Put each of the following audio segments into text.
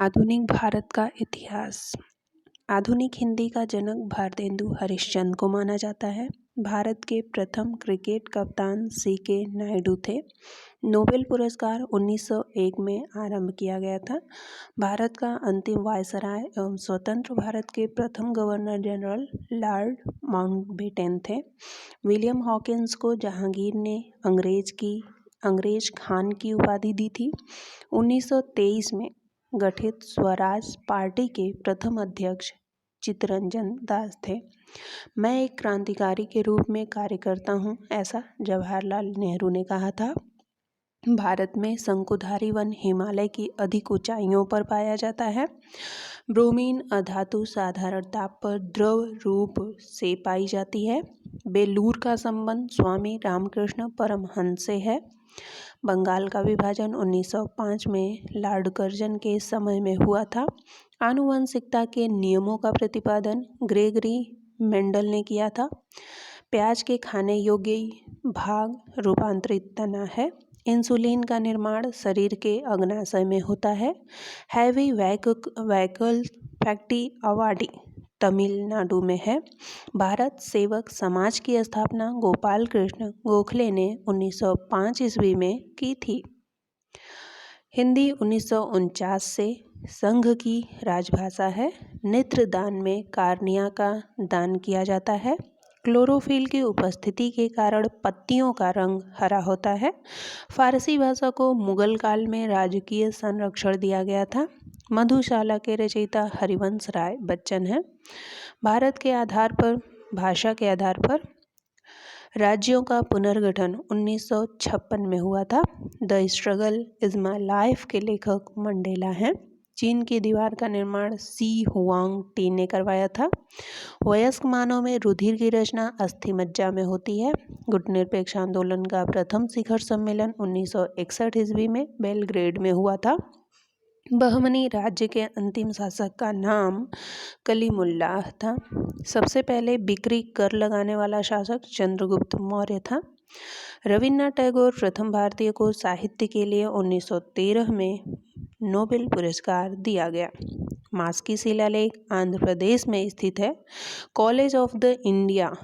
आधुनिक भारत का इतिहास। आधुनिक हिंदी का जनक भारतेंदु हरिश्चंद्र को माना जाता है। भारत के प्रथम क्रिकेट कप्तान सीके नायडू थे। नोबेल पुरस्कार 1901 में आरंभ किया गया था। भारत का अंतिम वायसराय एवं स्वतंत्र भारत के प्रथम गवर्नर जनरल लॉर्ड माउंटबेटन थे। विलियम हॉकिंस को जहांगीर ने अंग्रेज खान की उपाधि दी थी। 1923 में गठित स्वराज पार्टी के प्रथम अध्यक्ष चित्तरंजन दास थे। मैं एक क्रांतिकारी के रूप में कार्य करता हूँ, ऐसा जवाहरलाल नेहरू ने कहा था। भारत में शंकुधारी वन हिमालय की अधिक ऊंचाइयों पर पाया जाता है। ब्रोमीन अधातु साधारण ताप पर द्रव रूप से पाई जाती है। बेलूर का संबंध स्वामी रामकृष्ण परमहंस से है। बंगाल का विभाजन 1905 में लॉर्ड कर्जन के समय में हुआ था। आनुवंशिकता के नियमों का प्रतिपादन ग्रेगरी मेंडल ने किया था। प्याज के खाने योग्य भाग रूपांतरित तना है। इंसुलिन का निर्माण शरीर के अग्नाशय में होता है। Heavy vehicle factory Avadi Tamil Nadu में है। भारत सेवक समाज की स्थापना गोपाल कृष्ण गोखले ने 1905 ईस्वी में की थी। हिंदी 1949 से संघ की राजभाषा है। नेत्रदान में कार्निया का दान किया जाता है। क्लोरोफिल की उपस्थिति के कारण पत्तियों का रंग हरा होता है। फारसी भाषा को मुगल काल में राजकीय संरक्षण दिया गया था। मधुशाला के रचयिता हरिवंश राय बच्चन हैं। भारत के आधार पर भाषा के आधार पर राज्यों का पुनर्गठन 1956 में हुआ था। The struggle is my life के लेखक मंडेला हैं। चीन की दीवार का निर्माण सी हुआंग टी ने करवाया था। वयस्क मानव में रुधिर की रचना अस्थि मज्जा में होती है। गुटनिरपेक्ष आंदोलन का प्रथम शिखर सम्मेलन 1961 ईस्वी में बेलग्रेड में हुआ था। बहमनी राज्य के अंतिम शासक का नाम कलीमुल्लाह था। सबसे पहले बिक्री कर लगाने वाला शासक चंद्रगुप्त मौर्य था। रविन्द्रनाथ टैगोर प्रथम भारतीय को साहित्य के लिए 1913 में नोबेल पुरस्कार दिया गया। मास्की शिलालेख आंध्र प्रदेश में स्थित है। College of the India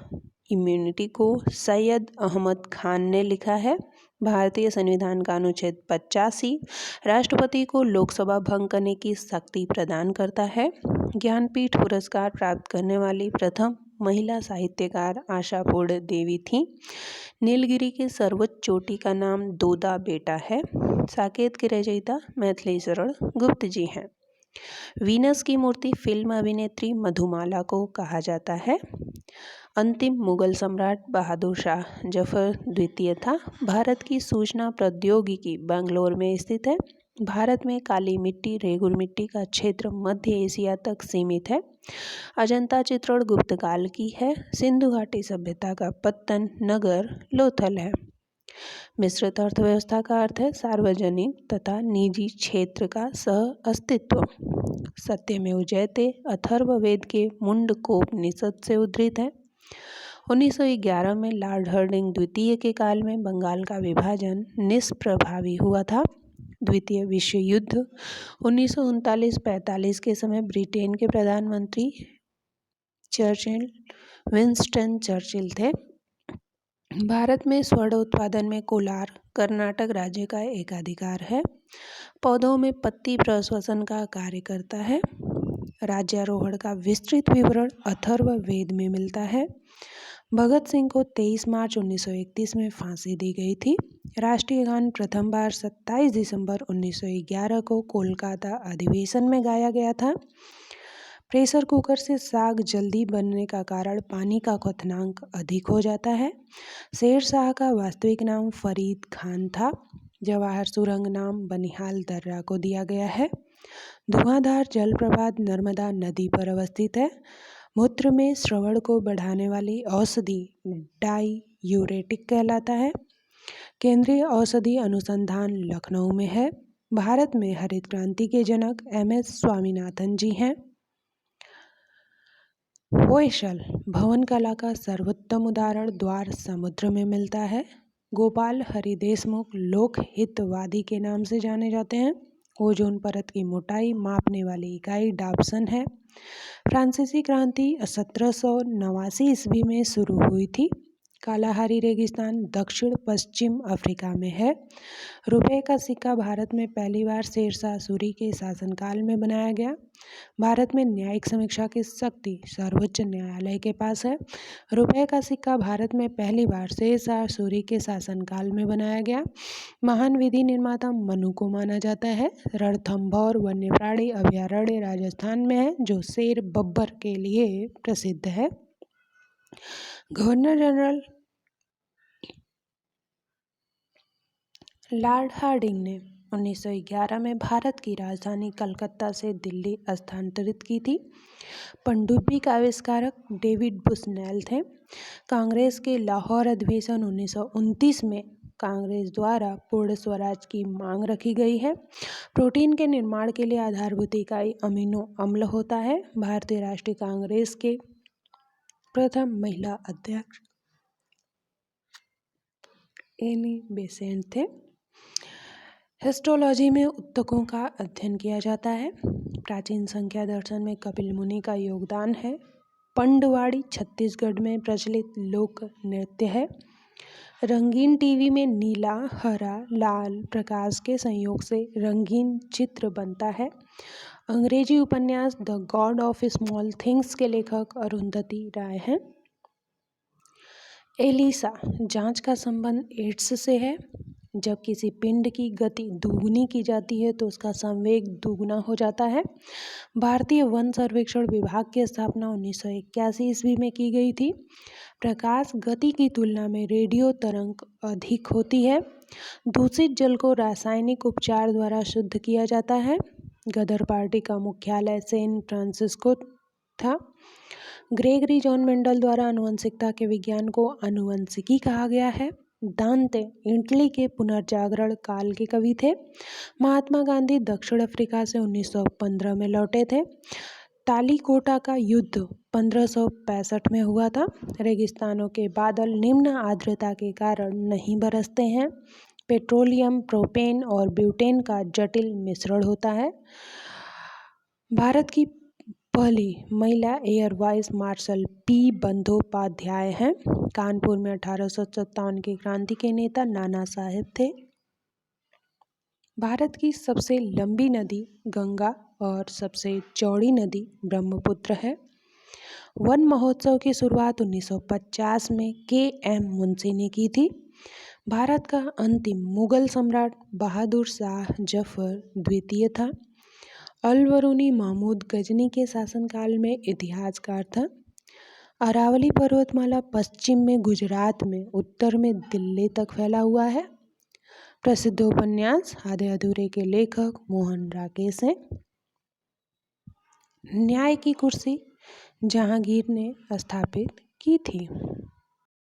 immunity को सैयद अहमद खान ने लिखा है। भारतीय संविधान का अनुच्छेद 85 राष्ट्रपति को लोकसभा भंग करने की शक्ति प्रदान करता है। ज्ञानपीठ पुरस्कार प्राप्त करने वाली प्रथम महिला साहित्यकार आशापूर्ण देवी थीं। नीलगिरी के सर्वोच्च चोटी का नाम दोदा बेटा है। साकेत के रचयिता मैथिली शरण गुप्त जी हैं। वीनस की मूर्ति फिल्म अभिनेत्री मधुमाला को कहा जाता है। अंतिम मुगल सम्राट बहादुर शाह जफर द्वितीय था। भारत की सूचना प्रौद्योगिकी बेंगलोर में स्थित है। भारत में काली मिट्टी रेगुर मिट्टी का क्षेत्र मध्य एशिया तक सीमित है। अजंता चित्रण गुप्त काल की है। सिंधु घाटी सभ्यता का पत्तन नगर लोथल है। मिश्रित अर्थव्यवस्था का अर्थ है सार्वजनिक तथा निजी क्षेत्र का सह अस्तित्व। सत्यमेव जयते अथर्ववेद के मुंडकोपनिषद से उद्धृत है। 1911 में लॉर्ड हर्डिंग द्वितीय के काल में बंगाल का विभाजन निष्प्रभावी हुआ था। द्वितीय विश्व युद्ध 1939-45 के समय ब्रिटेन के प्रधानमंत्री विंस्टन चर्चिल थे। भारत में स्वर्ण उत्पादन में कोलार कर्नाटक राज्य का एकाधिकार है। पौधों में पत्ती प्रश्वसन का कार्य करता है। राज्यारोहण का विस्तृत विवरण अथर्ववेद में मिलता है। भगत सिंह को 23 मार्च 1931 में फांसी दी गई थी। राष्ट्रीय गान प्रथम बार 27 दिसंबर 1911 को कोलकाता अधिवेशन में गाया गया था। प्रेशर कुकर से साग जल्दी बनने का कारण पानी का क्वथनांक अधिक हो जाता है। शेर शाह का वास्तविक नाम फरीद खान था। जवाहर सुरंग नाम बनिहाल दर्रा को दिया गया है। धुआंधार जलप्रपात नर्मदा नदी पर अवस्थित है। मूत्र में श्रवण को बढ़ाने वाली औषधि डाईयूरेटिक कहलाता है। केंद्रीय औषधि अनुसंधान लखनऊ में है। भारत में हरित क्रांति के जनक MS स्वामीनाथन जी हैं। होयसल भवन कला का सर्वोत्तम उदाहरण द्वार समुद्र में मिलता है। गोपाल हरि देशमुख लोक हितवादी के नाम से जाने जाते हैं। ओजोन परत की मोटाई मापने वाली इकाई डाप्सन है। फ्रांसीसी क्रांति 1789 ईस्वी में शुरू हुई थी। कालाहारी रेगिस्तान दक्षिण पश्चिम अफ्रीका में है। रुपए का सिक्का भारत में पहली बार शेरशाह सूरी के शासनकाल में बनाया गया। भारत में न्यायिक समीक्षा की शक्ति सर्वोच्च न्यायालय के पास है। रुपए का सिक्का भारत में पहली बार शेरशाह सूरी के शासनकाल में बनाया गया। महान विधि निर्माता मनु को माना जाता है। रणथंभौर वन्य प्राणी अभयारण्य राजस्थान में है, जो शेर बब्बर के लिए प्रसिद्ध है। गवर्नर जनरल लॉर्ड हार्डिंग ने 1911 में भारत की राजधानी कलकत्ता से दिल्ली स्थानांतरित की थी। पनडुब्बी का आविष्कारक डेविड बुसनेल थे। कांग्रेस के लाहौर अधिवेशन 1929 में कांग्रेस द्वारा पूर्ण स्वराज की मांग रखी गई है। प्रोटीन के निर्माण के लिए आधारभूत इकाई अमीनो अम्ल होता है। भारतीय राष्ट्रीय कांग्रेस के प्रथम महिला अध्यक्ष एनी बेसेंट थे। हिस्टोलॉजी में ऊतकों का अध्ययन किया जाता है। प्राचीन संख्या दर्शन में कपिल मुनि का योगदान है। पंडवाड़ी छत्तीसगढ़ में प्रचलित लोक नृत्य है। रंगीन टीवी में नीला, हरा, लाल प्रकाश के संयोग से रंगीन चित्र बनता है। अंग्रेजी उपन्यास the God of small things के लेखक अरुंधति राय हैं। एलिसा जांच का संबंध एड्स से है। जब किसी पिंड की गति दुगुनी की जाती है तो उसका संवेग दुगुना हो जाता है। भारतीय वन सर्वेक्षण विभाग की स्थापना 1981 ईस्वी में की गई थी। प्रकाश गति की तुलना में रेडियो तरंग अधिक होती है। दूषित जल को रासायनिक उपचार द्वारा शुद्ध किया जाता है। गदर पार्टी का मुख्यालय सैन फ्रांसिस्को था। ग्रेगरी जॉन मेंडल द्वारा आनुवंशिकता के विज्ञान को आनुवंशिकी कहा गया है। दांते इटली के पुनर्जागरण काल के कवि थे। महात्मा गांधी दक्षिण अफ्रीका से 1915 में लौटे थे। तालीकोटा का युद्ध 1565 में हुआ था। रेगिस्तानों के बादल निम्न आर्द्रता के कारण नहीं बरसते हैं। पेट्रोलियम, प्रोपेन और ब्यूटेन का जटिल मिश्रण होता है। भारत की पहली महिला air vice marshal P Bandopadhyay हैं। कानपुर में 1857 की क्रांति के नेता नाना साहेब थे। भारत की सबसे लंबी नदी गंगा और सबसे चौड़ी नदी ब्रह्मपुत्र है। वन महोत्सव की शुरुआत 1950 में के.एम. मुंशी ने की थी। भारत का अंतिम मुगल सम्राट बहादुर शाह जफर द्वितीय था। अल-बरूनी महमूद गजनी के शासनकाल में इतिहासकार था। अरावली पर्वतमाला पश्चिम में गुजरात में, उत्तर में दिल्ली तक फैला हुआ है। प्रसिद्ध उपन्यास आधे अधूरे के लेखक मोहन राकेश हैं। न्याय की कुर्सी जहांगीर ने स्थापित की थी।